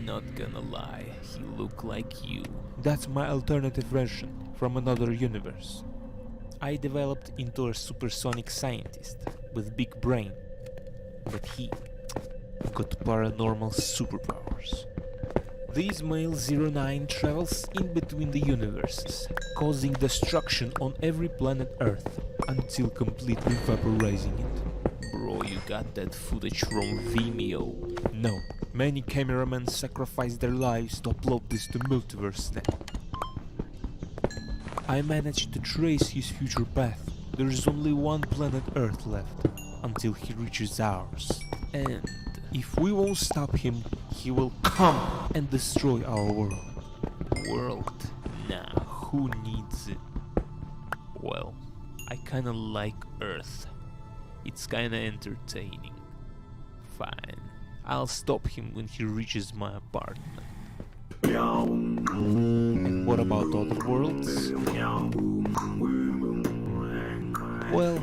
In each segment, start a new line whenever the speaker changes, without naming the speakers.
Not gonna lie, he look like you.
That's my alternative version from another universe. I developed into a supersonic scientist with big brain, but he got paranormal superpowers. This male 09 travels in between the universes, causing destruction on every planet Earth until completely vaporizing it.
Bro, you got that footage from Vimeo.
No, many cameramen sacrificed their lives to upload this to Multiverse.net. I managed to trace his future path. There is only one planet Earth left, until he reaches ours. And if we won't stop him, he will come and destroy our world.
World? Nah, who needs it? Well, I kinda like Earth. It's kinda entertaining. Fine,
I'll stop him when he reaches my apartment. And what about other worlds? Well,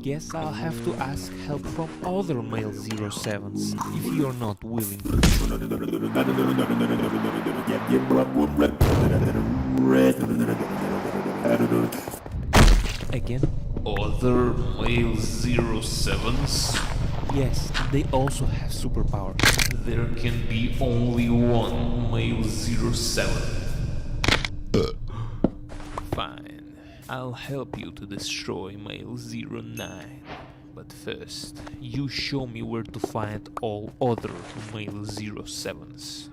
guess I'll have to ask help from other male 07s if you're not willing to. Again?
Other male 07s?
Yes, they also have superpowers.
There can be only one male 07.
Fine, I'll help you to destroy male 09. But first, you show me where to find all other male 07s.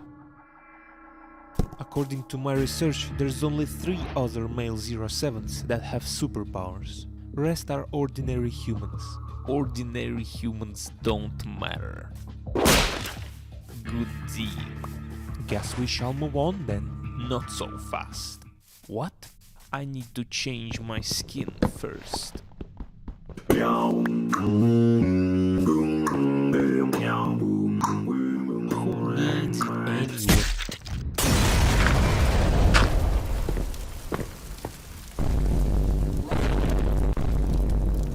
According to my research, there's only 3 other male 07s that have superpowers. Rest are ordinary humans. Ordinary humans don't matter. Good deal. Guess we shall move on then. Not so fast. What? I need to change my skin first. Who needs it anyway?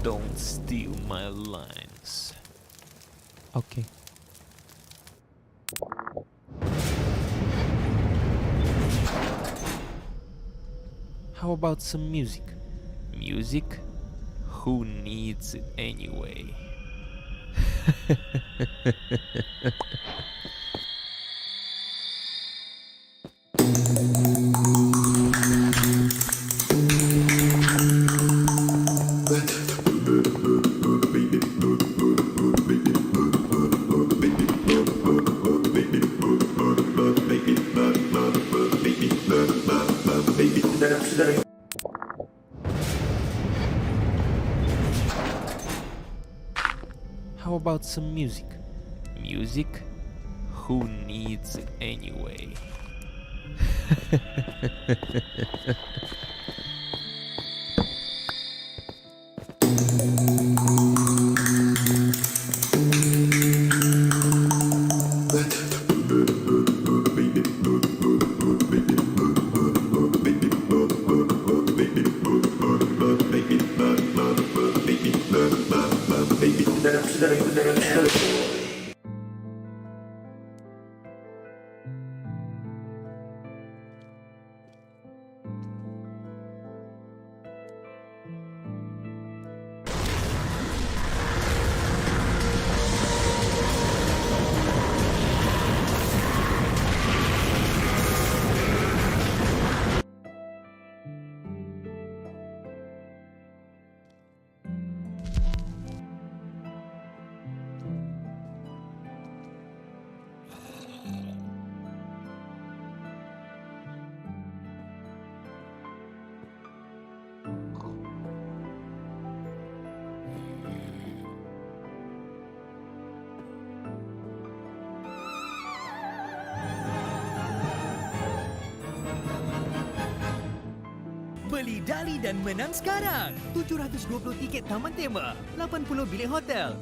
Don't steal my lines. Okay. How about some music? Music? Who needs it anyway? How about some music? Music? Who needs it anyway?
Beli Dali dan menang sekarang. 720 tiket taman tema, 80 bilik hotel.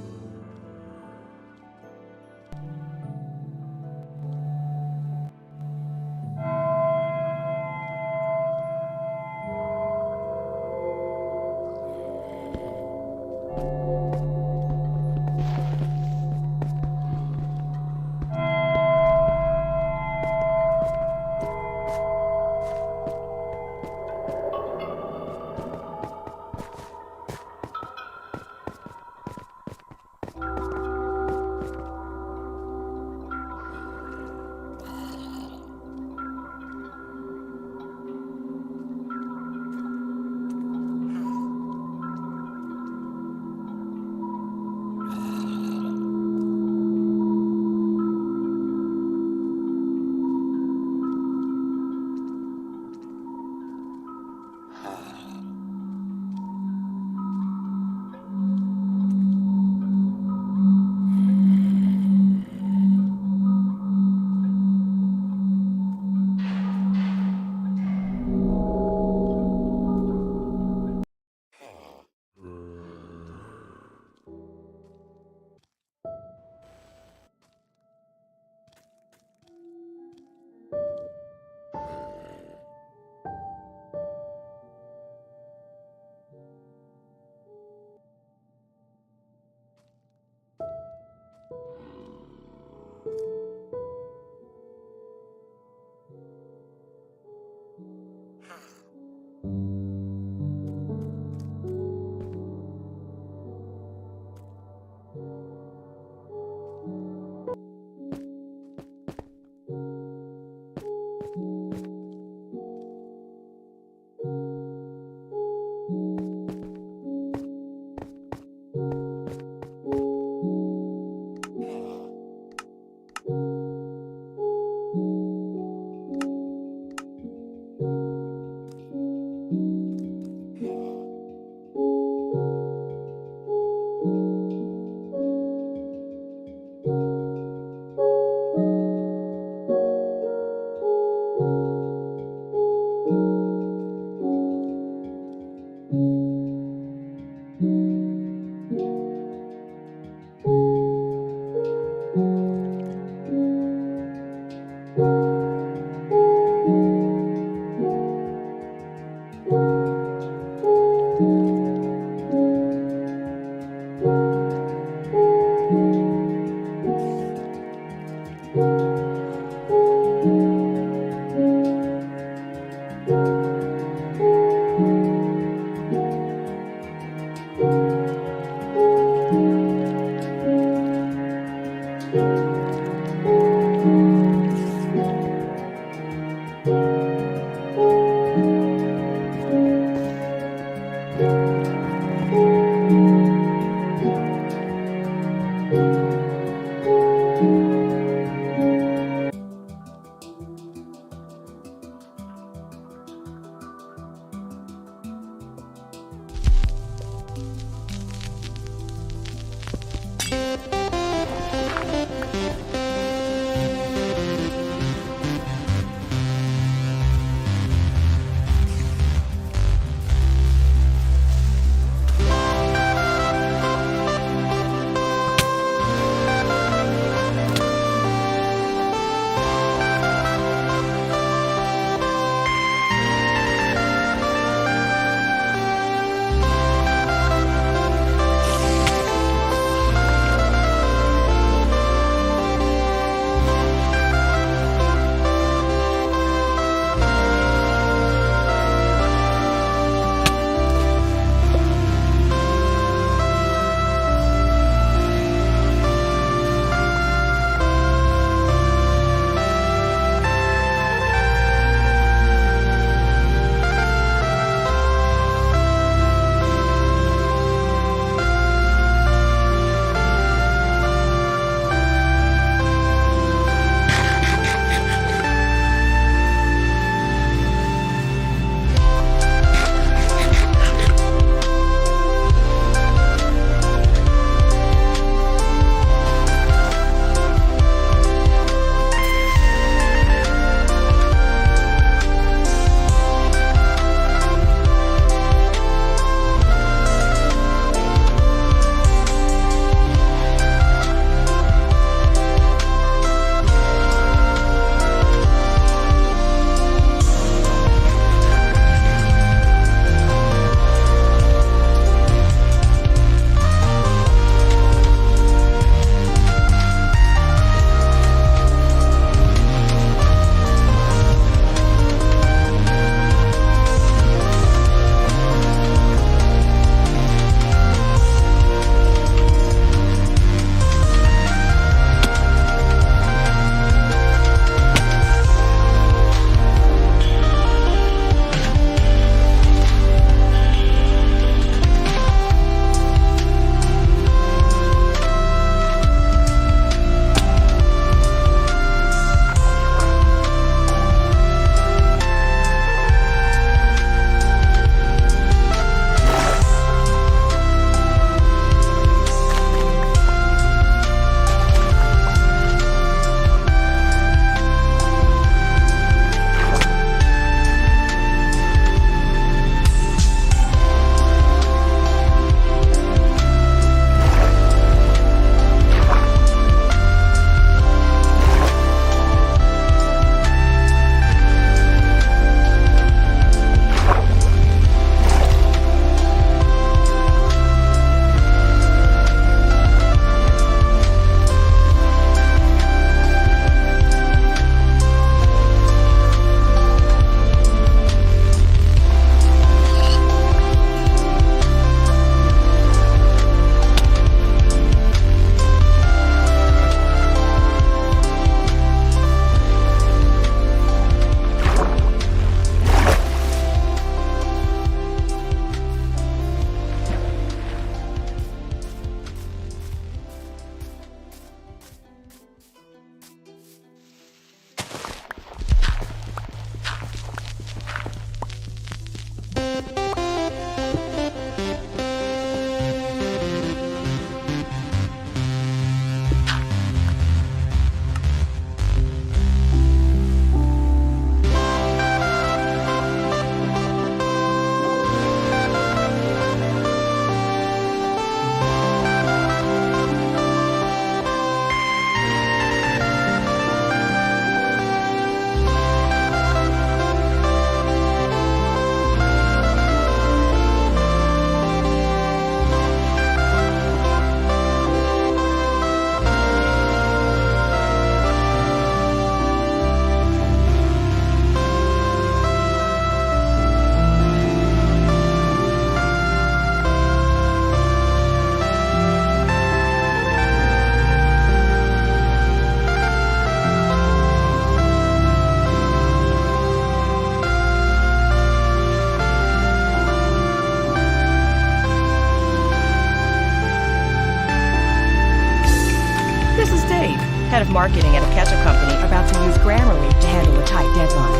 marketing at a ketchup company about to use Grammarly to handle a tight deadline.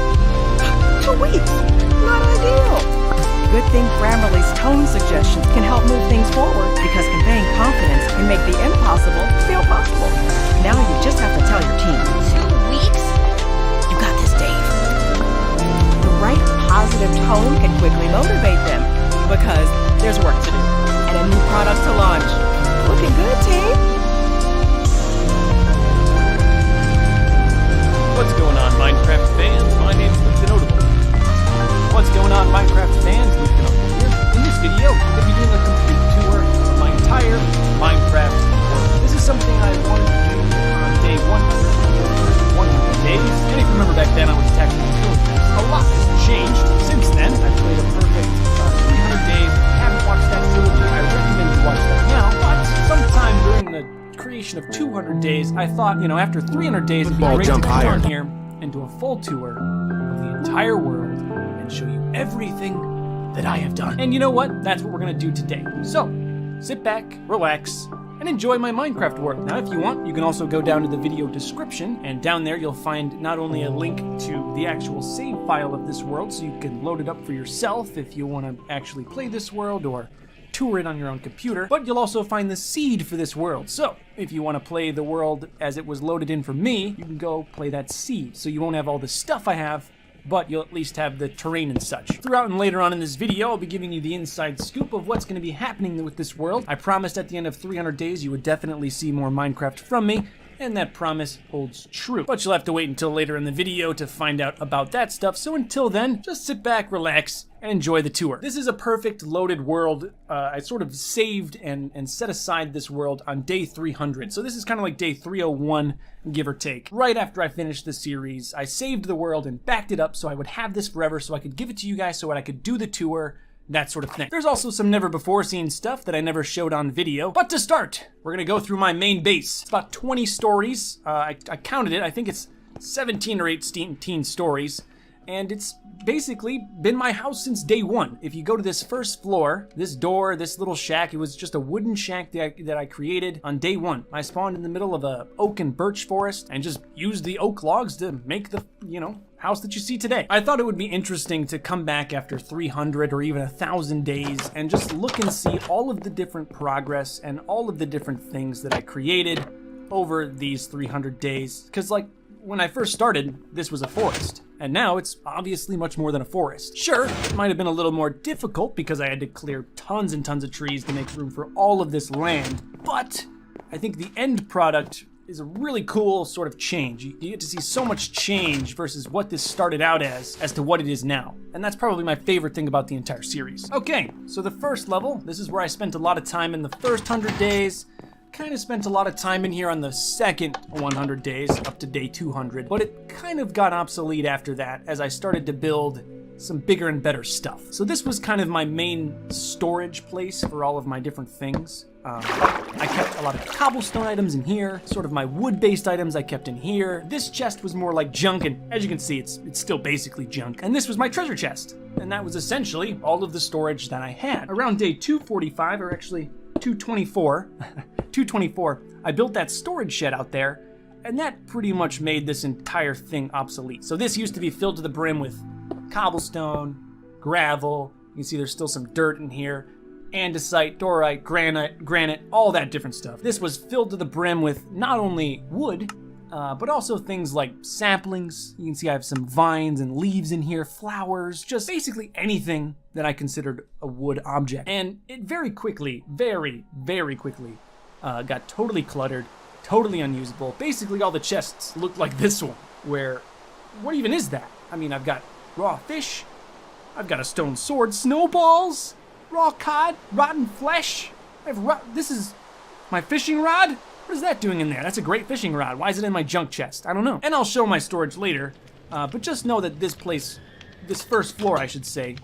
2 weeks? Not ideal. Good thing Grammarly's tone suggestions can help move things forward because conveying confidence can make the impossible feel possible. Now you just have to tell your team.
2 weeks?
You got this, Dave. The right positive tone can quickly motivate them because there's work to do and a new product to launch. Looking good, team.
What's going on, Minecraft fans? My name's Luke the Notable. What's going on, Minecraft fans? Luke the Notable here. In this video, we'll be doing a complete tour of my entire Minecraft world. This is something I wanted to do on day 100 days. And if you remember back then, I was attacking the villagers. A lot has changed since then. I played a perfect 300 days. If you haven't watched that trilogy, I recommend you watch that now. But sometime during the creation of 200 days, I thought, after 300 days, it'd be great to come down here and do a full tour of the entire world and show you everything that I have done. And you know what? That's what we're gonna do today. So, sit back, relax, and enjoy my Minecraft world. Now, if you want, you can also go down to the video description, and down there you'll find not only a link to the actual save file of this world, so you can load it up for yourself if you want to actually play this world or tour it on your own computer, but you'll also find the seed for this world. So, if you want to play the world as it was loaded in for me, you can go play that seed. So you won't have all the stuff I have, but you'll at least have the terrain and such. Throughout and later on in this video, I'll be giving you the inside scoop of what's going to be happening with this world. I promised at the end of 300 days you would definitely see more Minecraft from me, and that promise holds true. But you'll have to wait until later in the video to find out about that stuff, so until then, just sit back, relax, and enjoy the tour. This is a perfect loaded world. I sort of saved and set aside this world on day 300, so this is kind of like day 301, give or take. Right after I finished the series, I saved the world and backed it up so I would have this forever, so I could give it to you guys so I could do the tour, that sort of thing. There's also some never before seen stuff that I never showed on video. But to start, we're gonna go through my main base. It's about 20 stories. I counted it. I think it's 17 or 18 stories. And it's basically been my house since day one. If you go to this first floor, this door, this little shack, it was just a wooden shack that I created on day one. I spawned in the middle of a oak and birch forest and just used the oak logs to make the, house that you see today. I thought it would be interesting to come back after 300 or even 1,000 days and just look and see all of the different progress and all of the different things that I created over these 300 days. Because when I first started, this was a forest. And now it's obviously much more than a forest. Sure, it might have been a little more difficult because I had to clear tons and tons of trees to make room for all of this land, but I think the end product is a really cool sort of change. You get to see so much change versus what this started out as to what it is now. And that's probably my favorite thing about the entire series. Okay, so the first level, this is where I spent a lot of time in the first 100 days, kind of spent a lot of time in here on the second 100 days, up to day 200, but it kind of got obsolete after that as I started to build some bigger and better stuff. So this was kind of my main storage place for all of my different things. I kept a lot of cobblestone items in here, sort of my wood-based items I kept in here. This chest was more like junk, and as you can see, it's still basically junk. And this was my treasure chest, and that was essentially all of the storage that I had. Around day 245, or actually 224, 224, I built that storage shed out there, and that pretty much made this entire thing obsolete. So this used to be filled to the brim with cobblestone, gravel, you can see there's still some dirt in here, andesite, dorite, granite, all that different stuff. This was filled to the brim with not only wood, but also things like saplings. You can see I have some vines and leaves in here, flowers, just basically anything that I considered a wood object. And it very quickly, very, very quickly, got totally cluttered, totally unusable. Basically all the chests looked like this one, where, what even is that? I mean, I've got raw fish, I've got a stone sword, snowballs, raw cod, rotten flesh. This is my fishing rod? What is that doing in there? That's a great fishing rod. Why is it in my junk chest? I don't know. And I'll show my storage later, but just know that this place, this first floor I should say,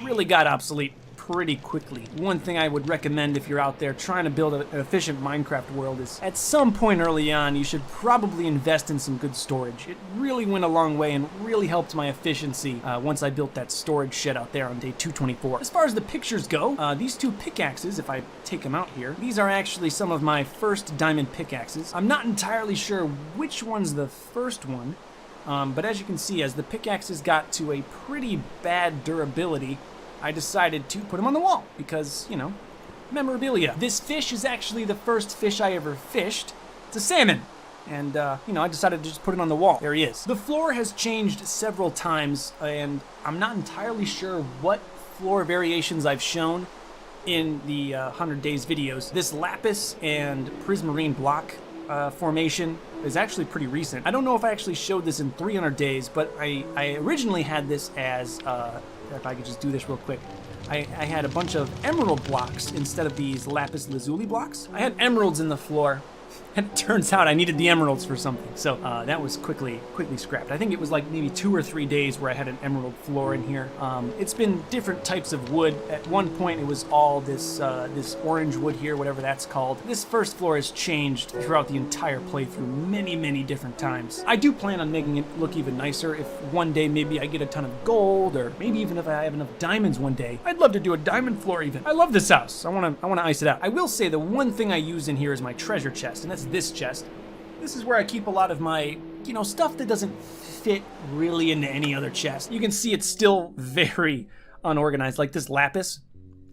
really got obsolete pretty quickly. One thing I would recommend if you're out there trying to build an efficient Minecraft world is at some point early on, you should probably invest in some good storage. It really went a long way and really helped my efficiency once I built that storage shed out there on day 224. As far as the pictures go, these two pickaxes, if I take them out here, these are actually some of my first diamond pickaxes. I'm not entirely sure which one's the first one, but as you can see, as the pickaxes got to a pretty bad durability, I decided to put them on the wall because, you know, memorabilia. This fish is actually the first fish I ever fished. It's a salmon. And, you know, I decided to just put it on the wall. There he is. The floor has changed several times, and I'm not entirely sure what floor variations I've shown in the 100 Days videos. This lapis and prismarine block formation is actually pretty recent. I don't know if I actually showed this in 300 Days, but I originally had this as, if I could just do this real quick, I had a bunch of emerald blocks instead of these lapis lazuli blocks. I had emeralds in the floor, and it turns out I needed the emeralds for something, so that was quickly scrapped. I think it was like maybe 2 or 3 days where I had an emerald floor in here. It's been different types of wood. At one point it was all this this orange wood here, whatever that's called. This first floor has changed throughout the entire playthrough many different times. I do plan on making it look even nicer if one day maybe I get a ton of gold, or maybe even if I have enough diamonds one day. I'd love to do a diamond floor even. I love this house. I wanna ice it out. I will say the one thing I use in here is my treasure chest, and that's this chest. This is where I keep a lot of my, you know, stuff that doesn't fit really into any other chest. You can see it's still very unorganized. Like this lapis,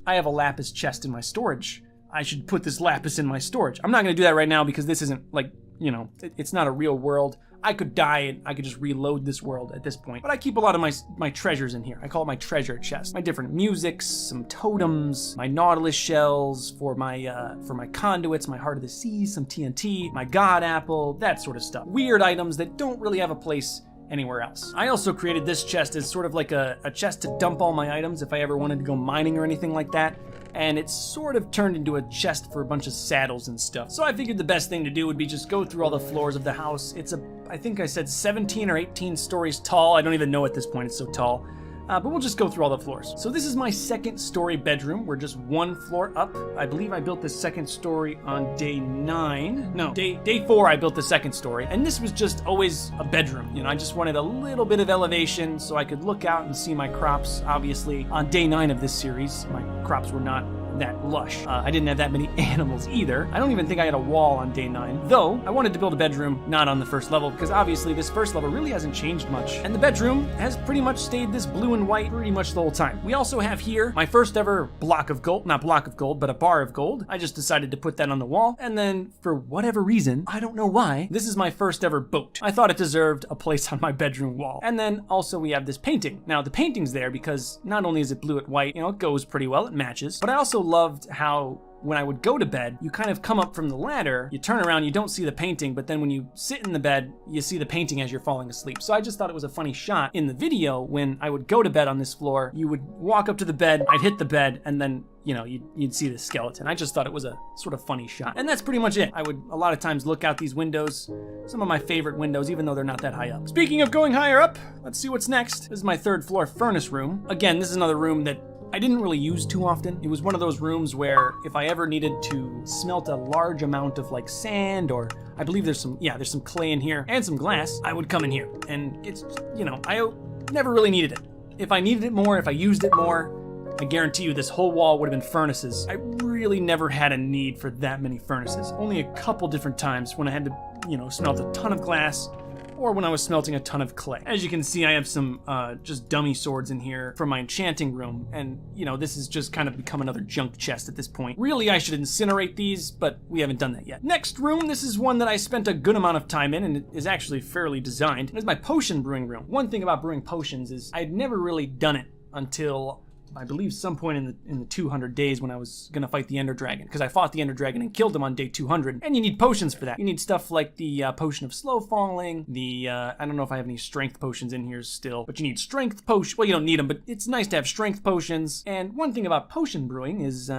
I have a lapis chest in my storage. I should put this lapis in my storage. I'm not gonna do that right now because this isn't, like, you know, it's not a real world. I could die and I could just reload this world at this point. But I keep a lot of my treasures in here. I call it my treasure chest. My different musics, some totems, my nautilus shells for my conduits, my heart of the seas, some TNT, my god apple, that sort of stuff. Weird items that don't really have a place anywhere else. I also created this chest as sort of like a chest to dump all my items if I ever wanted to go mining or anything like that. And it's sort of turned into a chest for a bunch of saddles and stuff. So I figured the best thing to do would be just go through all the floors of the house. It's I think I said 17 or 18 stories tall. I don't even know at this point, it's so tall. But we'll just go through all the floors. So this is my second story bedroom. We're just one floor up. I believe I built the second story on day 9. No, day 4 I built the second story. And this was just always a bedroom. You know, I just wanted a little bit of elevation so I could look out and see my crops. Obviously, on day 9 of this series, my crops were not that lush. I didn't have that many animals either. I don't even think I had a wall on day 9, though I wanted to build a bedroom not on the first level because obviously this first level really hasn't changed much, and the bedroom has pretty much stayed this blue and white pretty much the whole time. We also have here my first ever block of gold, not block of gold, but a bar of gold. I just decided to put that on the wall, and then for whatever reason, I don't know why, this is my first ever boat. I thought it deserved a place on my bedroom wall. And then also we have this painting. Now the painting's there because not only is it blue and white, you know, it goes pretty well, it matches, but I also loved how when I would go to bed, you kind of come up from the ladder, you turn around, you don't see the painting, but then when you sit in the bed, you see the painting as you're falling asleep. So I just thought it was a funny shot in the video when I would go to bed on this floor, you would walk up to the bed, I'd hit the bed, and then, you know, you'd see the skeleton. I just thought it was a sort of funny shot. And that's pretty much it. I would a lot of times look out these windows, some of my favorite windows, even though they're not that high up. Speaking of going higher up, let's see what's next. This is my 3rd floor furnace room. Again, this is another room that I didn't really use too often. It was one of those rooms where if I ever needed to smelt a large amount of like sand, or I believe there's some clay in here and some glass, I would come in here. And it's, you know, I never really needed it. If I needed it more, if I used it more, I guarantee you this whole wall would have been furnaces. I really never had a need for that many furnaces. Only a couple different times when I had to, you know, smelt a ton of glass, or when I was smelting a ton of clay. As you can see, I have some just dummy swords in here from my enchanting room, and you know, this has just kind of become another junk chest at this point. Really, I should incinerate these, but we haven't done that yet. Next room, this is one that I spent a good amount of time in, and it is actually fairly designed. It's my potion brewing room. One thing about brewing potions is I'd never really done it until I believe some point in the 200 days when I was gonna fight the Ender Dragon, because I fought the Ender Dragon and killed him on day 200, and you need potions for that. You need stuff like the potion of slow falling, the I don't know if I have any strength potions in here still, but you need strength potion. Well, you don't need them, but it's nice to have strength potions. And one thing about potion brewing is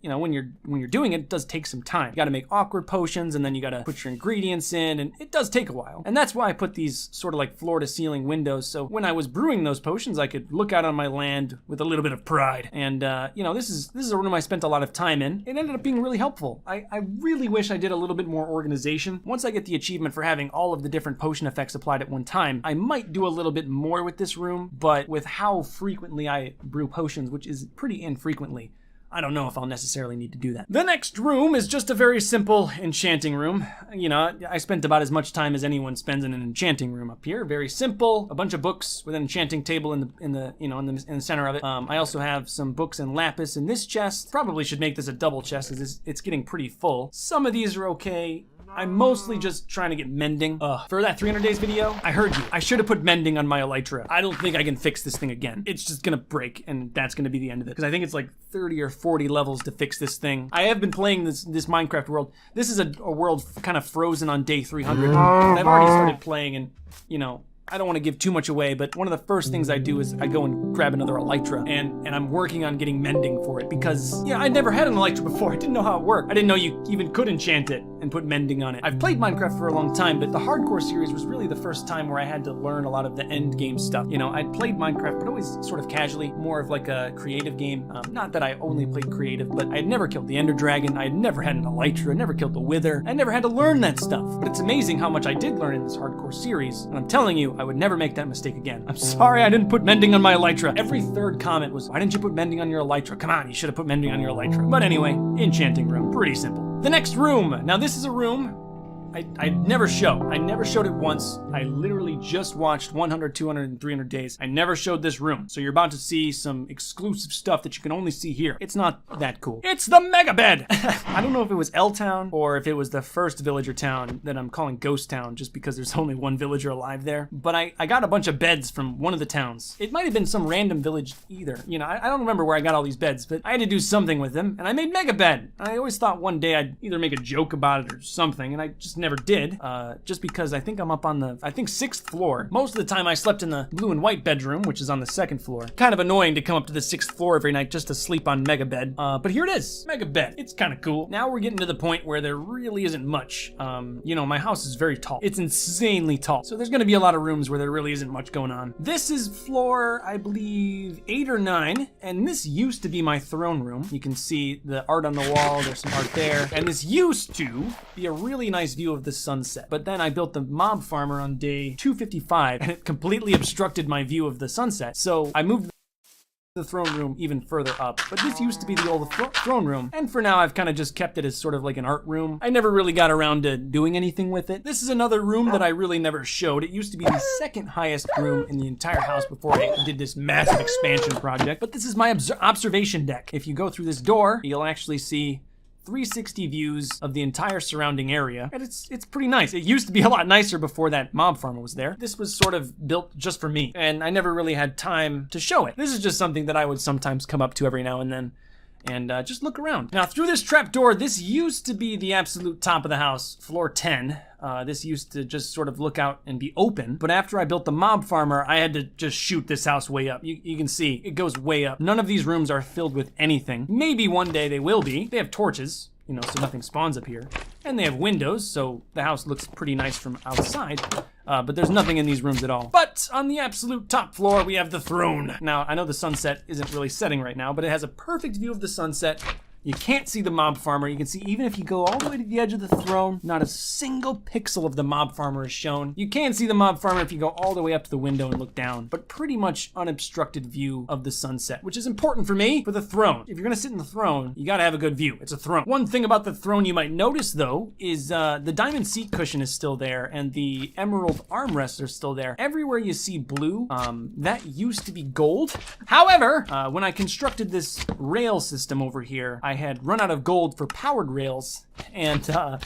you know, when you're doing it, it does take some time. You gotta make awkward potions, and then you gotta put your ingredients in, and it does take a while. And that's why I put these sort of like floor to ceiling windows, so when I was brewing those potions, I could look out on my land with a little bit of pride. And you know, this is a room I spent a lot of time in. It ended up being really helpful. I really wish I did a little bit more organization. Once I get the achievement for having all of the different potion effects applied at one time, I might do a little bit more with this room, but with how frequently I brew potions, which is pretty infrequently, I don't know if I'll necessarily need to do that. The next room is just a very simple enchanting room. You know, I spent about as much time as anyone spends in an enchanting room up here. Very simple, a bunch of books with an enchanting table in the center of it. I also have some books and lapis in this chest. Probably should make this a double chest because it's getting pretty full. Some of these are okay. I'm mostly just trying to get mending. For that 300 days video, I heard you. I should have put mending on my elytra. I don't think I can fix this thing again. It's just gonna break, and that's gonna be the end of it. Because I think it's like 30 or 40 levels to fix this thing. I have been playing this Minecraft world. This is a world kind of frozen on day 300. I've already started playing, and you know, I don't want to give too much away, but one of the first things I do is I go and grab another elytra, and I'm working on getting mending for it because, yeah, I never had an elytra before. I didn't know how it worked. I didn't know you even could enchant it and put mending on it. I've played Minecraft for a long time, but the hardcore series was really the first time where I had to learn a lot of the end game stuff. You know, I'd played Minecraft, but always sort of casually, more of like a creative game. Not that I only played creative, but I had never killed the Ender Dragon. I had never had an elytra, never killed the Wither. I never had to learn that stuff. But it's amazing how much I did learn in this hardcore series, and I'm telling you, I would never make that mistake again. I'm sorry I didn't put mending on my elytra. Every third comment was, why didn't you put mending on your elytra? Come on, you should have put mending on your elytra. But anyway, enchanting room, pretty simple. The next room. Now this is a room I never show. I never showed it once. I literally just watched 100, 200, and 300 days. I never showed this room. So you're about to see some exclusive stuff that you can only see here. It's not that cool. It's the Mega Bed! I don't know if it was L-Town or if it was the first villager town that I'm calling Ghost Town just because there's only one villager alive there. But I got a bunch of beds from one of the towns. It might have been some random village either. You know, I don't remember where I got all these beds, but I had to do something with them, and I made Mega Bed. I always thought one day I'd either make a joke about it or something, and I just never did, just because I think I'm up on the, 6th floor. Most of the time I slept in the blue and white bedroom, which is on the 2nd floor. Kind of annoying to come up to the 6th floor every night just to sleep on Mega Bed, but here it is, Mega Bed. It's kind of cool. Now we're getting to the point where there really isn't much. You know, my house is very tall. It's insanely tall, so there's gonna be a lot of rooms where there really isn't much going on. This is floor, I believe, 8 or 9, and this used to be my throne room. You can see the art on the wall, there's some art there, and this used to be a really nice view of the sunset. But then I built the mob farmer on day 255, and it completely obstructed my view of the sunset. So I moved the throne room even further up. But this used to be the old throne room, and for now I've kind of just kept it as sort of like an art room. I never really got around to doing anything with it. This is another room that I really never showed. It used to be the second highest room in the entire house before I did this massive expansion project. But this is my observation deck. If you go through this door, you'll actually see 360 views of the entire surrounding area, and it's pretty nice. It used to be a lot nicer before that mob farmer was there. This was sort of built just for me, and I never really had time to show it. This is just something that I would sometimes come up to every now and then and just look around. Now through this trapdoor, this used to be the absolute top of the house, floor 10. This used to just sort of look out and be open, but after I built the mob farmer, I had to just shoot this house way up. You can see, it goes way up. None of these rooms are filled with anything. Maybe one day they will be. They have torches, you know, so nothing spawns up here. And they have windows, so the house looks pretty nice from outside. But there's nothing in these rooms at all. But on the absolute top floor, we have the throne. Now, I know the sunset isn't really setting right now, but it has a perfect view of the sunset. You can't see the mob farmer. You can see even if you go all the way to the edge of the throne, not a single pixel of the mob farmer is shown. You can see the mob farmer if you go all the way up to the window and look down, but pretty much unobstructed view of the sunset, which is important for me for the throne. If you're gonna sit in the throne, you gotta have a good view. It's a throne. One thing about the throne you might notice though is the diamond seat cushion is still there and the emerald armrests are still there. Everywhere you see blue, that used to be gold. However, when I constructed this rail system over here, I had run out of gold for powered rails, and I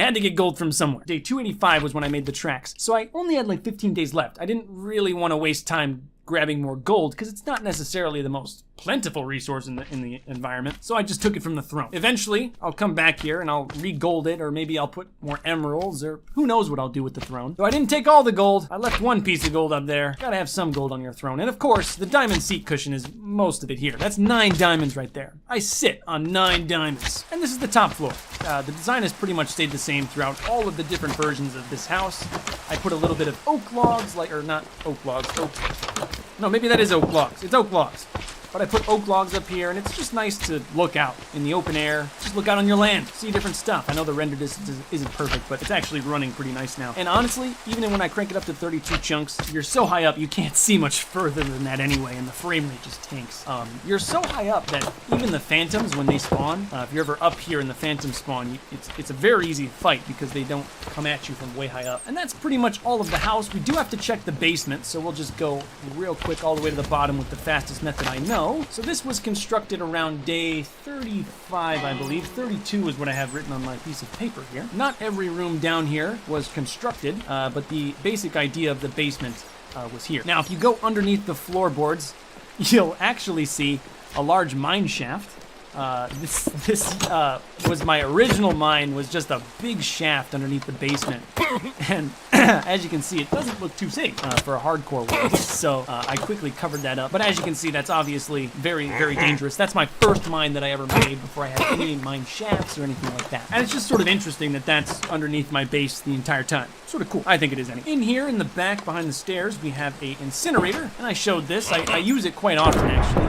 had to get gold from somewhere. Day 285 was when I made the tracks, so I only had like 15 days left. I didn't really want to waste time grabbing more gold because it's not necessarily the most plentiful resource in the environment, so I just took it from the throne. Eventually, I'll come back here and I'll re-gold it, or maybe I'll put more emeralds, or who knows what I'll do with the throne. So I didn't take all the gold. I left one piece of gold up there. Gotta have some gold on your throne. And of course, the diamond seat cushion is most of it here. That's 9 diamonds right there. I sit on 9 diamonds. And this is the top floor. The design has pretty much stayed the same throughout all of the different versions of this house. I put a little bit of oak logs, or not oak logs, no, maybe that is oak logs. It's oak logs. But I put oak logs up here, and it's just nice to look out in the open air. Just look out on your land, see different stuff. I know the render distance isn't perfect, but it's actually running pretty nice now. And honestly, even when I crank it up to 32 chunks, you're so high up, you can't see much further than that anyway, and the frame rate just tanks. You're so high up that even the phantoms, when they spawn, if you're ever up here and the phantoms spawn, it's a very easy fight because they don't come at you from way high up. And that's pretty much all of the house. We do have to check the basement, so we'll just go real quick all the way to the bottom with the fastest method I know. So this was constructed around day 35, I believe. 32 is what I have written on my piece of paper here. Not every room down here was constructed, but the basic idea of the basement was here. Now, if you go underneath the floorboards, you'll actually see a large mine shaft. This was my original mine, was just a big shaft underneath the basement. And as you can see, it doesn't look too safe for a hardcore world. So I quickly covered that up. But as you can see, that's obviously very, very dangerous. That's my first mine that I ever made before I had any mine shafts or anything like that. And it's just sort of interesting that that's underneath my base the entire time. Sort of cool. I think it is anyway. In here, in the back, behind the stairs, we have a incinerator. And I showed this. I use it quite often, actually.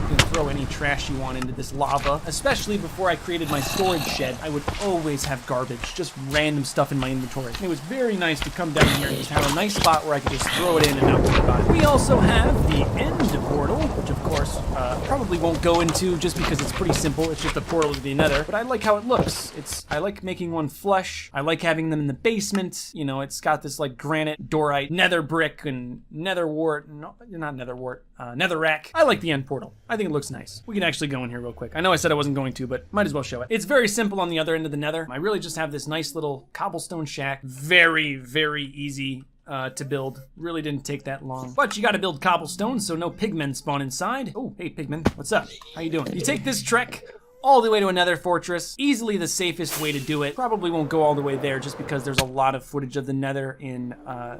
You can throw any trash you want into this lava. Especially before I created my storage shed, I would always have garbage, just random stuff in my inventory. And it was very nice to come down here and just have a nice spot where I could just throw it in and not worry about it. We also have the end portal, which of course probably won't go into just because it's pretty simple. It's just a portal to the nether, but I like how it looks. I like making one flush. I like having them in the basement. You know, it's got this like granite, dorite, nether brick, and nether wart. No, not nether wart. Nether rack. I like the end portal. I think it looks nice. We can actually go in here real quick. I know I said I wasn't going to, but might as well show it. It's very simple on the other end of the nether. I really just have this nice little cobblestone shack. Very, very easy to build. Really didn't take that long. But you gotta build cobblestone so no pigmen spawn inside. Oh, hey pigmen, what's up? How you doing? You take this trek all the way to another fortress. Easily the safest way to do it. Probably won't go all the way there just because there's a lot of footage of the nether in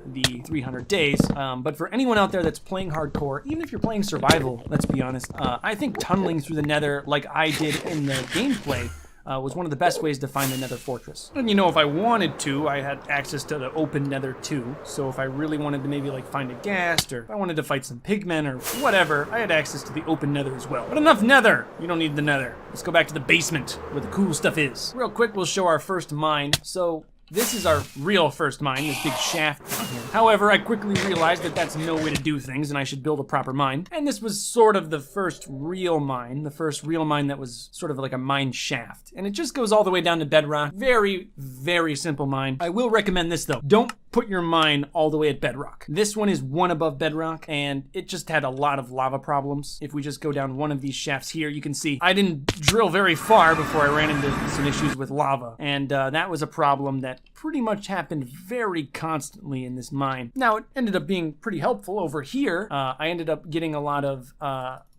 the 300 days. But for anyone out there that's playing hardcore, even if you're playing survival, let's be honest, I think tunneling through the nether like I did in the gameplay was one of the best ways to find the nether fortress. And you know, if I wanted to, I had access to the open nether too. So if I really wanted to maybe like find a ghast, or if I wanted to fight some pigmen or whatever, I had access to the open nether as well. But enough nether! You don't need the nether. Let's go back to the basement where the cool stuff is. Real quick, we'll show our first mine. So this is our real first mine, this big shaft down here. However, I quickly realized that that's no way to do things and I should build a proper mine. And this was sort of the first real mine that was sort of like a mine shaft. And it just goes all the way down to bedrock. Very, very simple mine. I will recommend this though. Don't put your mine all the way at bedrock. This one is one above bedrock and it just had a lot of lava problems. If we just go down one of these shafts here, you can see I didn't drill very far before I ran into some issues with lava. And that was a problem that pretty much happened very constantly in this mine. Now, it ended up being pretty helpful over here. I ended up getting a lot of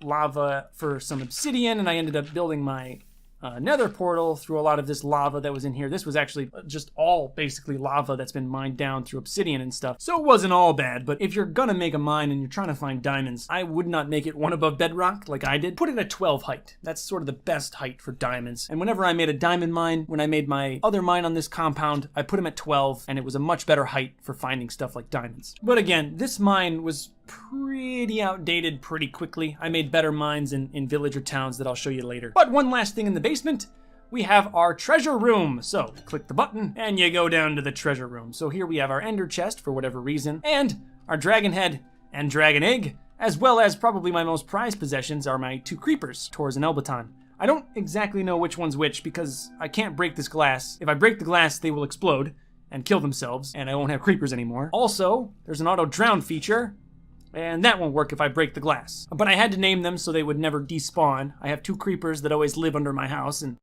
lava for some obsidian, and I ended up building my nether portal through a lot of this lava that was in here. This was actually just all basically lava that's been mined down through obsidian and stuff. So it wasn't all bad, but if you're gonna make a mine and you're trying to find diamonds, I would not make it one above bedrock like I did. Put it at 12 height. That's sort of the best height for diamonds. And whenever I made a diamond mine, when I made my other mine on this compound, I put them at 12 and it was a much better height for finding stuff like diamonds. But again, this mine was pretty outdated pretty quickly. I made better mines in village or towns that I'll show you later. But one last thing in the basement, we have our treasure room. So click the button and you go down to the treasure room. So here we have our ender chest for whatever reason, and our dragon head and dragon egg, as well as probably my most prized possessions are my 2 creepers, Tors and Elbaton. I don't exactly know which one's which because I can't break this glass. If I break the glass, they will explode and kill themselves and I won't have creepers anymore. Also, there's an auto drown feature, and that won't work if I break the glass. But I had to name them so they would never despawn. I have 2 creepers that always live under my house, and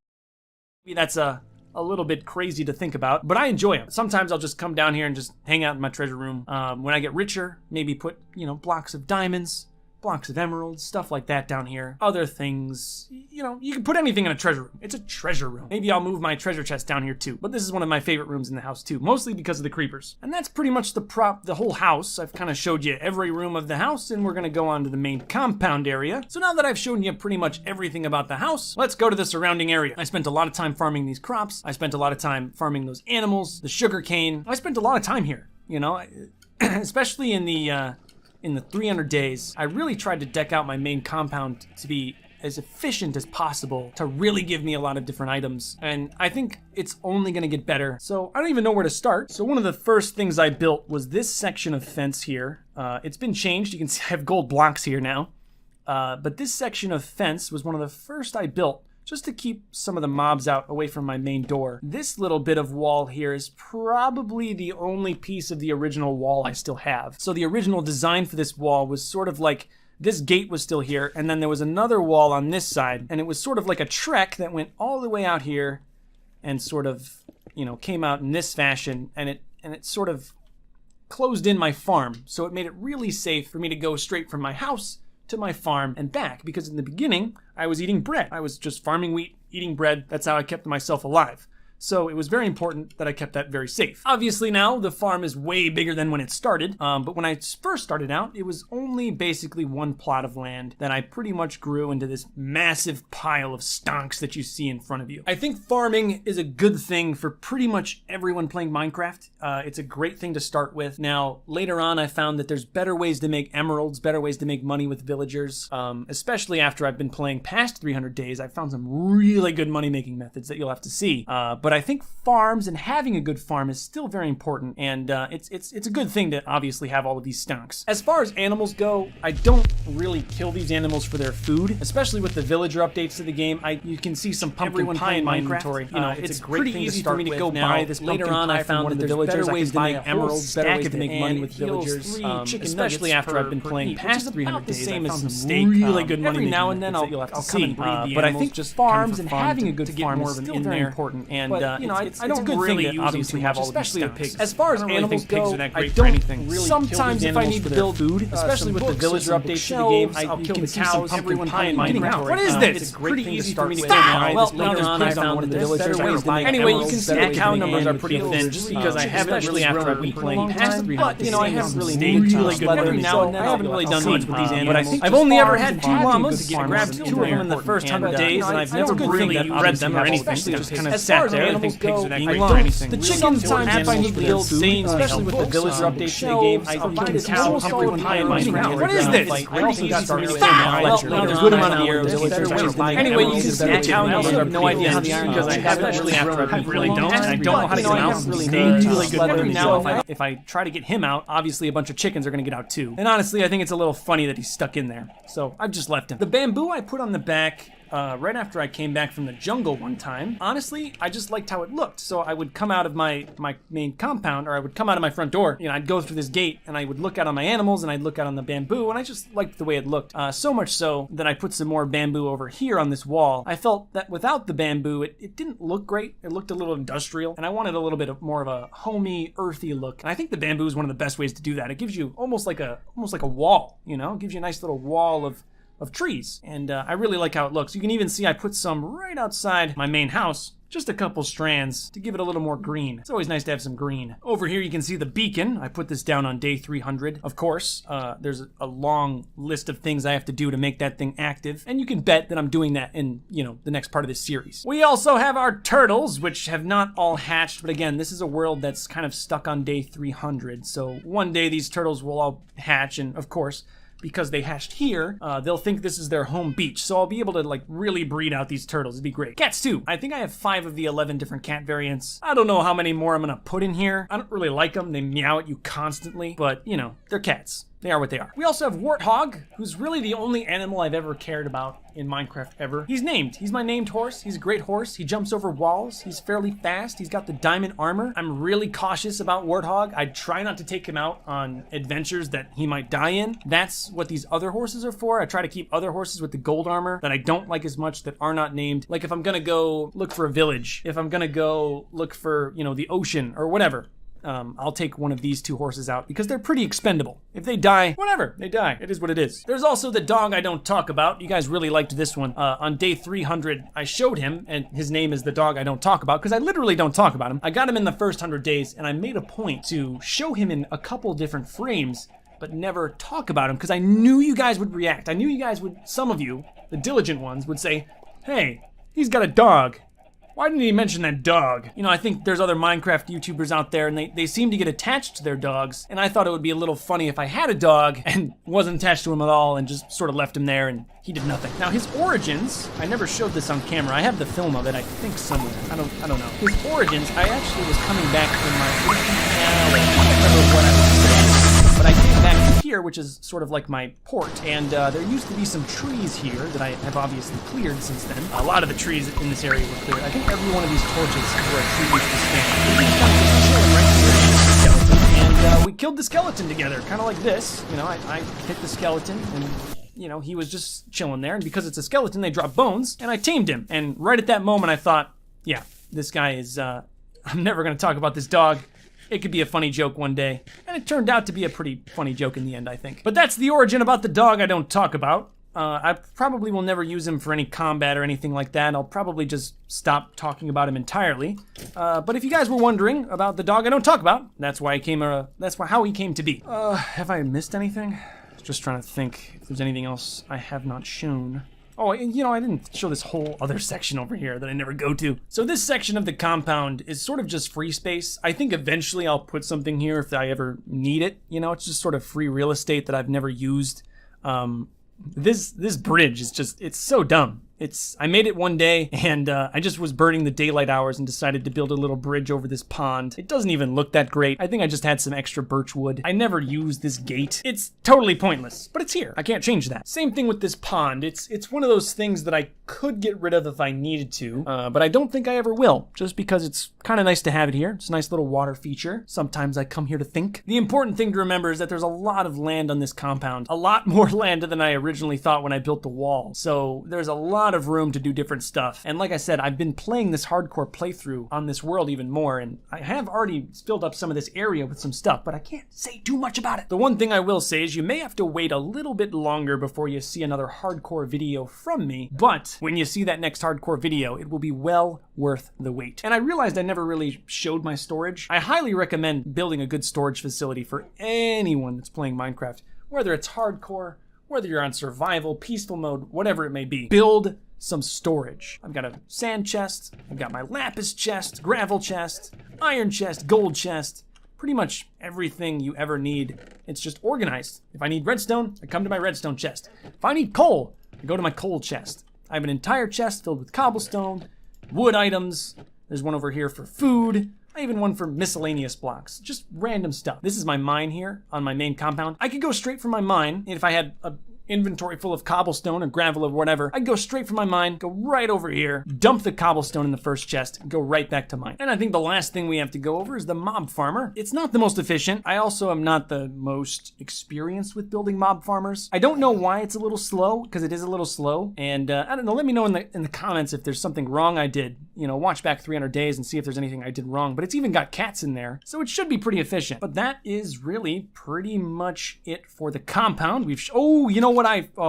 maybe that's a little bit crazy to think about, but I enjoy them. Sometimes I'll just come down here and just hang out in my treasure room. When I get richer, maybe put, blocks of diamonds, blocks of emeralds, stuff like that down here. Other things, you know, you can put anything in a treasure room. It's a treasure room. Maybe I'll move my treasure chest down here too. But this is one of my favorite rooms in the house too, mostly because of the creepers. And that's pretty much the whole house. I've kind of showed you every room of the house, and we're gonna go on to the main compound area. So now that I've shown you pretty much everything about the house, let's go to the surrounding area. I spent a lot of time farming these crops. I spent a lot of time farming those animals, the sugar cane. I spent a lot of time here, you know, especially in the 300 days. I really tried to deck out my main compound to be as efficient as possible, to really give me a lot of different items. And I think it's only gonna get better. So I don't even know where to start. So one of the first things I built was this section of fence here. It's been changed. You can see I have gold blocks here now. But this section of fence was one of the first I built, just to keep some of the mobs out away from my main door. This little bit of wall here is probably the only piece of the original wall I still have. So the original design for this wall was sort of like, this gate was still here, and then there was another wall on this side, and it was sort of like a trek that went all the way out here and sort of, you know, came out in this fashion, and it sort of closed in my farm. So it made it really safe for me to go straight from my house to my farm and back, because in the beginning I was eating bread. I was just farming wheat, eating bread. That's how I kept myself alive. So it was very important that I kept that very safe. Obviously now the farm is way bigger than when it started, but when I first started out, it was only basically one plot of land that I pretty much grew into this massive pile of stonks that you see in front of you. I think farming is a good thing for pretty much everyone playing Minecraft. It's a great thing to start with. Now, later on I found that there's better ways to make emeralds, better ways to make money with villagers, especially after I've been playing past 300 days. I found some really good money making methods that you'll have to see. But I think farms and having a good farm is still very important, and it's a good thing to obviously have all of these stonks. As far as animals go, I don't really kill these animals for their food, especially with the villager updates to the game. You can see some pumpkin pie in my inventory. You know, it's pretty easy for me to go buy this pumpkin pie. Later on, I found that there's better ways to make emeralds, better ways to make money with villagers, especially after I've been playing past 300 days. I found some really good money. Every now and then I'll come and breed the animals. But I think just farms and having a good farm is still very important. And you know, I don't really use obviously have all especially with pigs. As far as animals go, I don't really sometimes if I need to build food, especially with the villager updates to the game, I'll kill the cows. Everyone pie in Minecraft. What is this? It's pretty easy for me to stop. Well, later on I found that the villagers ways to make anyway, you can see the cow numbers are pretty thin just because I haven't really after I've been playing past 300. But you know, I haven't really stayed really good every now and then. I haven't really done much with these animals. But I think I've only ever had 2 llamas. I grabbed 2 of them in the first 100 days, and I've never really bred them or anything. Just kind of sat there. I think pigs are that great for anything. The chickens, sometimes if I need to build food, especially with the villager updates to the game, I feed the cow pumpkin pie in Minecraft. What is this? I also got to stop. Well, there's a good amount of arrows. Anyway, you can see the cow numbers. I have no idea how the iron because I haven't really after I really don't. And I don't know how to get him out. Really good. Every now if I try to get him out, obviously a bunch of chickens are going to get out too. And honestly, I think it's a little funny that he's stuck in there. So I've just left him. The bamboo I put on the back right after I came back from the jungle one time. Honestly, I just liked how it looked. So I would come out of my main compound, or I would come out of my front door, you know, I'd go through this gate and I would look out on my animals and I'd look out on the bamboo, and I just liked the way it looked. So much so that I put some more bamboo over here on this wall. I felt that without the bamboo, it didn't look great. It looked a little industrial, and I wanted a little bit more of a homey, earthy look. And I think the bamboo is one of the best ways to do that. It gives you almost like a wall, you know? It gives you a nice little wall of trees, and I really like how it looks. You can even see I put some right outside my main house, just a couple strands to give it a little more green. It's always nice to have some green. Over here you can see the beacon. I put this down on day 300. Of course, there's a long list of things I have to do to make that thing active, and you can bet that I'm doing that in, you know, the next part of this series. We also have our turtles, which have not all hatched, but again, this is a world that's kind of stuck on day 300, so one day these turtles will all hatch, and of course, because they hatched here, they'll think this is their home beach. So I'll be able to like really breed out these turtles. It'd be great. Cats too. I think I have 5 of the 11 different cat variants. I don't know how many more I'm gonna put in here. I don't really like them. They meow at you constantly, but you know, they're cats. They are what they are. We also have Warthog, who's really the only animal I've ever cared about in Minecraft ever. He's named. He's my named horse. He's a great horse. He jumps over walls. He's fairly fast. He's got the diamond armor. I'm really cautious about Warthog. I try not to take him out on adventures that he might die in. That's what these other horses are for. I try to keep other horses with the gold armor that I don't like as much, that are not named. Like if I'm gonna go look for a village, if I'm gonna go look for, you know, the ocean or whatever, I'll take one of these 2 horses out because they're pretty expendable. If they die, whatever, they die. It is what it is. There's also the dog I don't talk about. You guys really liked this one. On day 300, I showed him, and his name is the dog I don't talk about because I literally don't talk about him. I got him in the first 100 days, and I made a point to show him in a couple different frames, but never talk about him because I knew you guys would react. I knew you guys would, some of you, the diligent ones, would say, hey, he's got a dog. Why didn't he mention that dog? You know, I think there's other Minecraft YouTubers out there and they seem to get attached to their dogs. And I thought it would be a little funny if I had a dog and wasn't attached to him at all and just sort of left him there and he did nothing. Now his origins, I never showed this on camera. I have the film of it, I think somewhere. I don't know. His origins, I actually was coming back from my I can't remember what I was saying. But I came back to here, which is sort of like my port, and there used to be some trees here that I have obviously cleared since then. A lot of the trees in this area were cleared. I think every one of these torches is where a tree used to stand. We were kind of just chilling right here in the skeleton, and we killed the skeleton together, kind of like this. You know, I hit the skeleton, and you know, he was just chilling there, and because it's a skeleton, they drop bones, and I tamed him. And right at that moment, I thought, yeah, this guy is, I'm never gonna talk about this dog. It could be a funny joke one day, and it turned out to be a pretty funny joke in the end, I think. But that's the origin about the dog I don't talk about. I probably will never use him for any combat or anything like that. I'll probably just stop talking about him entirely. But if you guys were wondering about the dog I don't talk about, that's why how he came to be. Have I missed anything? Just trying to think if there's anything else I have not shown. Oh, you know, I didn't show this whole other section over here that I never go to. So this section of the compound is sort of just free space. I think eventually I'll put something here if I ever need it. You know, it's just sort of free real estate that I've never used. This bridge is just, it's so dumb. I made it one day and I just was burning the daylight hours and decided to build a little bridge over this pond. It doesn't even look that great. I think I just had some extra birch wood. I never used this gate. It's totally pointless, but it's here. I can't change that. Same thing with this pond. It's one of those things that I could get rid of if I needed to, but I don't think I ever will, just because it's kind of nice to have it here. It's a nice little water feature. Sometimes I come here to think. The important thing to remember is that there's a lot of land on this compound. A lot more land than I originally thought when I built the wall. So there's a lot of room to do different stuff. And like I said, I've been playing this hardcore playthrough on this world even more, and I have already filled up some of this area with some stuff, but I can't say too much about it. The one thing I will say is you may have to wait a little bit longer before you see another hardcore video from me, but when you see that next hardcore video, it will be well worth the wait. And I realized I never really showed my storage. I highly recommend building a good storage facility for anyone that's playing Minecraft, whether it's hardcore, whether you're on survival, peaceful mode, whatever it may be. Build some storage. I've got a sand chest, I've got my lapis chest, gravel chest, iron chest, gold chest, pretty much everything you ever need. It's just organized. If I need redstone, I come to my redstone chest. If I need coal, I go to my coal chest. I have an entire chest filled with cobblestone, wood items. There's one over here for food. I even one for miscellaneous blocks, just random stuff. This is my mine here on my main compound. I could go straight from my mine, and if I had a inventory full of cobblestone or gravel or whatever, I'd go straight from my mine, go right over here, dump the cobblestone in the first chest, and go right back to mine. And I think the last thing we have to go over is the mob farmer. It's not the most efficient. I also am not the most experienced with building mob farmers. I don't know why it's a little slow, because it is a little slow. And I don't know, let me know in the comments if there's something wrong I did. You know, watch back 300 days and see if there's anything I did wrong. But it's even got cats in there, so it should be pretty efficient. But that is really pretty much it for the compound. Oh, you know what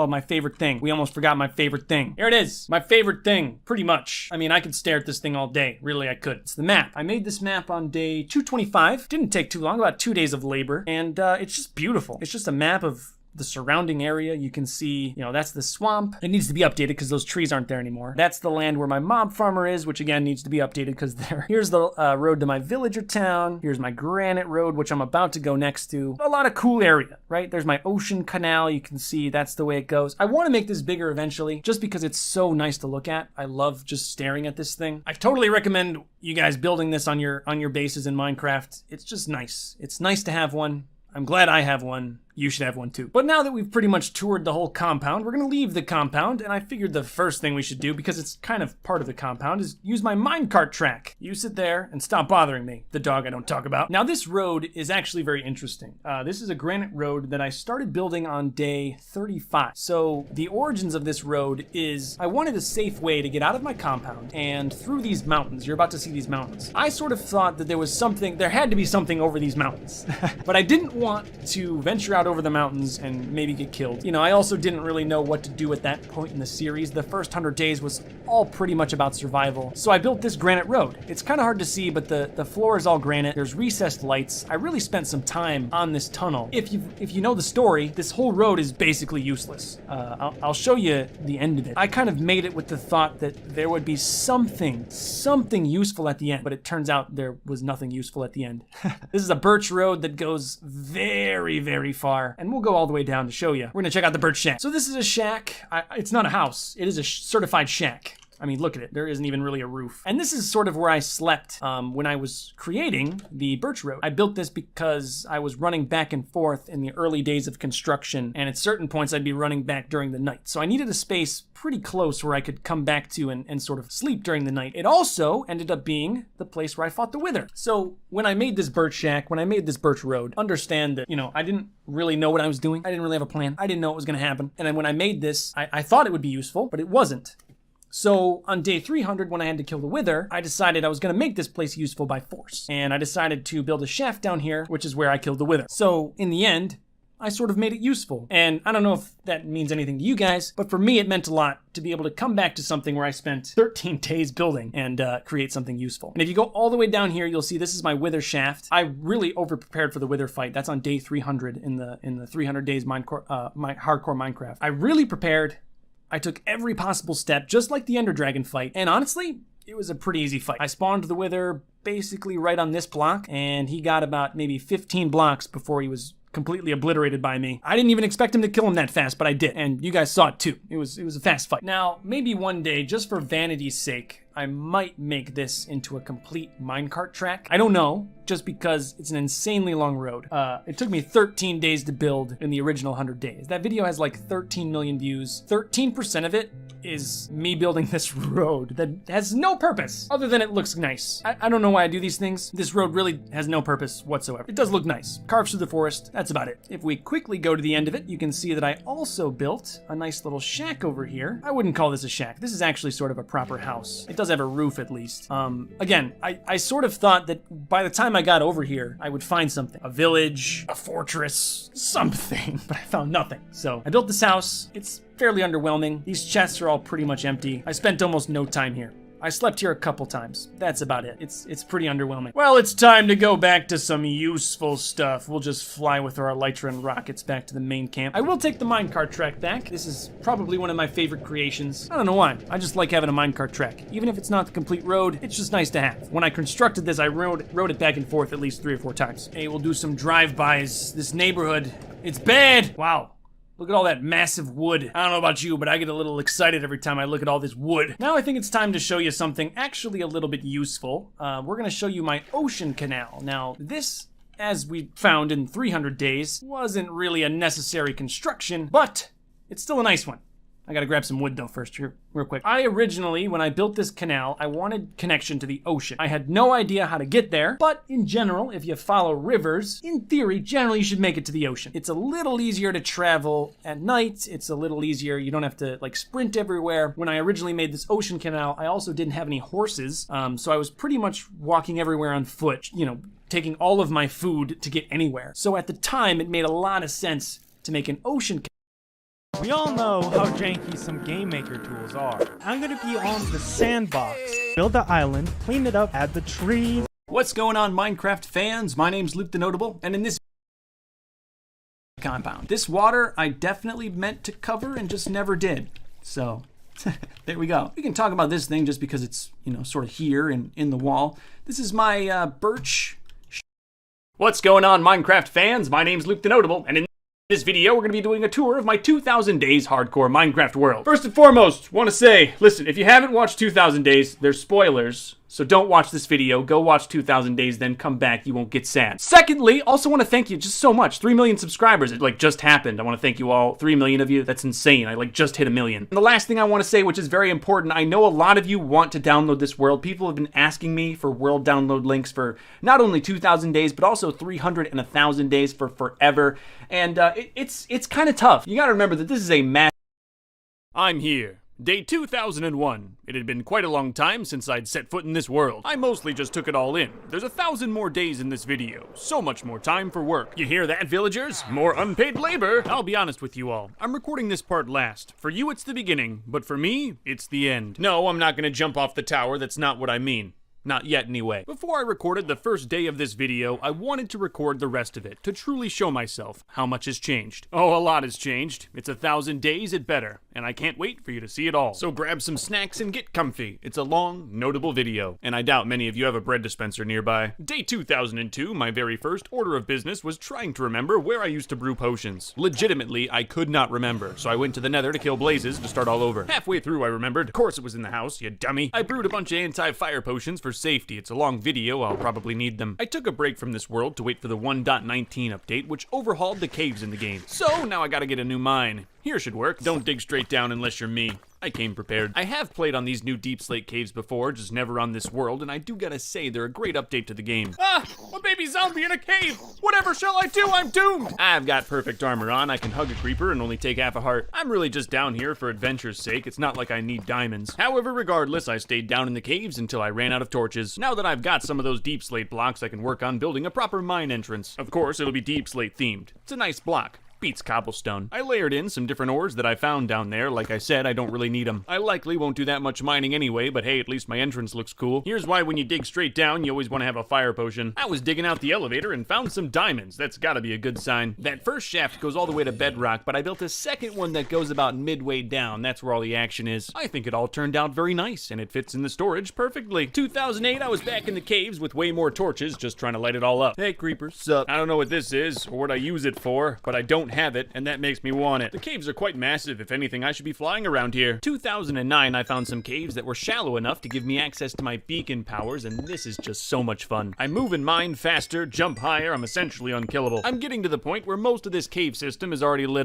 my favorite thing. We almost forgot my favorite thing. Here it is. My favorite thing, pretty much. I mean, I could stare at this thing all day. Really, I could. It's the map. I made this map on day 225. Didn't take too long, about 2 days of labor. And it's just beautiful. It's just a map of the surrounding area. You can see, you know, that's the swamp. It needs to be updated because those trees aren't there anymore. That's the land where my mob farmer is, which again needs to be updated because here's the road to my villager town. Here's my granite road, which I'm about to go next to. A lot of cool area, right? There's my ocean canal. You can see that's the way it goes. I want to make this bigger eventually just because it's so nice to look at. I love just staring at this thing. I totally recommend you guys building this on your bases in Minecraft. It's just nice. It's nice to have one. I'm glad I have one, you should have one too. But now that we've pretty much toured the whole compound, we're gonna leave the compound, and I figured the first thing we should do, because it's kind of part of the compound, is use my minecart track. You sit there and stop bothering me, the dog I don't talk about. Now this road is actually very interesting. This is a granite road that I started building on day 35. So the origins of this road is I wanted a safe way to get out of my compound and through these mountains. You're about to see these mountains. I sort of thought that there had to be something over these mountains. But I didn't want to venture out over the mountains and maybe get killed. You know, I also didn't really know what to do at that point in the series. The first 100 days was all pretty much about survival. So I built this granite road. It's kind of hard to see, but the floor is all granite. There's recessed lights. I really spent some time on this tunnel. If you know the story, this whole road is basically useless. I'll show you the end of it. I kind of made it with the thought that there would be something useful at the end, but it turns out there was nothing useful at the end. This is a birch road that goes very, very far, and we'll go all the way down to show you. We're gonna check out the birch shack. So this is a shack. It's not a house. It is a certified shack. I mean, look at it. There isn't even really a roof. And this is sort of where I slept when I was creating the birch road. I built this because I was running back and forth in the early days of construction, and at certain points I'd be running back during the night. So I needed a space pretty close where I could come back to and sort of sleep during the night. It also ended up being the place where I fought the Wither. So when I made this birch shack, when I made this birch road, understand that, you know, I didn't really know what I was doing. I didn't really have a plan. I didn't know what was gonna happen. And then when I made this, I thought it would be useful, but it wasn't. So on day 300, when I had to kill the Wither, I decided I was going to make this place useful by force. And I decided to build a shaft down here, which is where I killed the Wither. So in the end, I sort of made it useful. And I don't know if that means anything to you guys, but for me, it meant a lot to be able to come back to something where I spent 13 days building and create something useful. And if you go all the way down here, you'll see this is my Wither shaft. I really over-prepared for the Wither fight. That's on day 300 in the 300 days my hardcore Minecraft. I really prepared. I took every possible step, just like the Ender Dragon fight, and honestly, it was a pretty easy fight. I spawned the Wither basically right on this block, and he got about maybe 15 blocks before he was completely obliterated by me. I didn't even expect him to kill him that fast, but I did, and you guys saw it too. It was a fast fight. Now, maybe one day, just for vanity's sake, I might make this into a complete minecart track. I don't know, just because it's an insanely long road. It took me 13 days to build in the original 100 days. That video has like 13 million views. 13% of it is me building this road that has no purpose other than it looks nice. I don't know why I do these things. This road really has no purpose whatsoever. It does look nice. Carved through the forest, that's about it. If we quickly go to the end of it, you can see that I also built a nice little shack over here. I wouldn't call this a shack. This is actually sort of a proper house. It does have a roof at least. Again, I sort of thought that by the time I got over here, I would find something. A village, a fortress, something, but I found nothing. So I built this house. It's fairly underwhelming. These chests are all pretty much empty. I spent almost no time here. I slept here a couple times. That's about it. It's pretty underwhelming. Well, it's time to go back to some useful stuff. We'll just fly with our Elytra and rockets back to the main camp. I will take the minecart track back. This is probably one of my favorite creations. I don't know why. I just like having a minecart track. Even if it's not the complete road, it's just nice to have. When I constructed this, I rode it back and forth at least 3 or 4 times. Hey, we'll do some drive-bys. This neighborhood, it's bad. Wow. Look at all that massive wood. I don't know about you, but I get a little excited every time I look at all this wood. Now I think it's time to show you something actually a little bit useful. We're gonna show you my ocean canal. Now, this, as we found in 300 days, wasn't really a necessary construction, but it's still a nice one. I gotta grab some wood though first, here, real quick. I originally, when I built this canal, I wanted connection to the ocean. I had no idea how to get there, but in general, if you follow rivers, in theory, generally you should make it to the ocean. It's a little easier to travel at night. It's a little easier. You don't have to like sprint everywhere. When I originally made this ocean canal, I also didn't have any horses, so I was pretty much walking everywhere on foot, you know, taking all of my food to get anywhere. So at the time, it made a lot of sense to make an ocean canal.
We all know how janky some game maker tools are. I'm gonna be on the sandbox, build the island, clean it up, add the trees.
What's going on, Minecraft fans? My name's Luke the Notable, and in this compound, this water I definitely meant to cover and just never did. So there we go. We can talk about this thing just because it's, you know, sort of here and in the wall. This is my birch. What's going on, Minecraft fans? My name's Luke the Notable, and in this video, we're going to be doing a tour of my 2000 Days Hardcore Minecraft world. First and foremost, want to say, listen, if you haven't watched 2000 Days, there's spoilers. So don't watch this video, go watch 2000 Days, then come back, you won't get sad. Secondly, also want to thank you just so much. 3 million subscribers, it like just happened. I want to thank you all, 3 million of you, that's insane. I like just hit 1 million. And the last thing I want to say, which is very important, I know a lot of you want to download this world. People have been asking me for world download links for not only 2000 Days, but also 300 and 1000 Days for forever. And it's kind of tough. You gotta remember that this is a mass. I'm here. Day 2001. It had been quite a long time since I'd set foot in this world. I mostly just took it all in. There's 1,000 more days in this video. So much more time for work. You hear that, villagers? More unpaid labor. I'll be honest with you all. I'm recording this part last. For you, it's the beginning, but for me, it's the end. No, I'm not gonna jump off the tower. That's not what I mean. Not yet, anyway. Before I recorded the first day of this video, I wanted to record the rest of it, to truly show myself how much has changed. Oh, a lot has changed. It's 1,000 days at better, and I can't wait for you to see it all. So grab some snacks and get comfy. It's a long, notable video, and I doubt many of you have a bread dispenser nearby. Day 2002, my very first order of business was trying to remember where I used to brew potions. Legitimately, I could not remember, so I went to the nether to kill blazes to start all over. Halfway through, I remembered. Of course it was in the house, you dummy. I brewed a bunch of anti-fire potions for safety. It's a long video, I'll probably need them. I took a break from this world to wait for the 1.19 update, which overhauled the caves in the game. So now I gotta get a new mine. Here should work. Don't dig straight down unless you're me. I came prepared. I have played on these new Deep Slate caves before, just never on this world, and I do gotta say they're a great update to the game. Ah! A baby zombie in a cave! Whatever shall I do? I'm doomed! I've got perfect armor on. I can hug a creeper and only take half a heart. I'm really just down here for adventure's sake. It's not like I need diamonds. However, regardless, I stayed down in the caves until I ran out of torches. Now that I've got some of those Deep Slate blocks, I can work on building a proper mine entrance. Of course, it'll be Deep Slate themed. It's a nice block. Beats cobblestone. I layered in some different ores that I found down there. Like I said, I don't really need them. I likely won't do that much mining anyway, but hey, at least my entrance looks cool. Here's why when you dig straight down, you always want to have a fire potion. I was digging out the elevator and found some diamonds. That's gotta be a good sign. That first shaft goes all the way to bedrock, but I built a second one that goes about midway down. That's where all the action is. I think it all turned out very nice, and it fits in the storage perfectly. 2008, I was back in the caves with way more torches, just trying to light it all up. Hey, creepers. Sup? I don't know what this is, or what I use it for, but I don't have it, and that makes me want it. The caves are quite massive. If anything, I should be flying around here. 2009, I found some caves that were shallow enough to give me access to my beacon powers, and this is just so much fun. I move and mine faster, jump higher, I'm essentially unkillable. I'm getting to the point where most of this cave system is already lit up.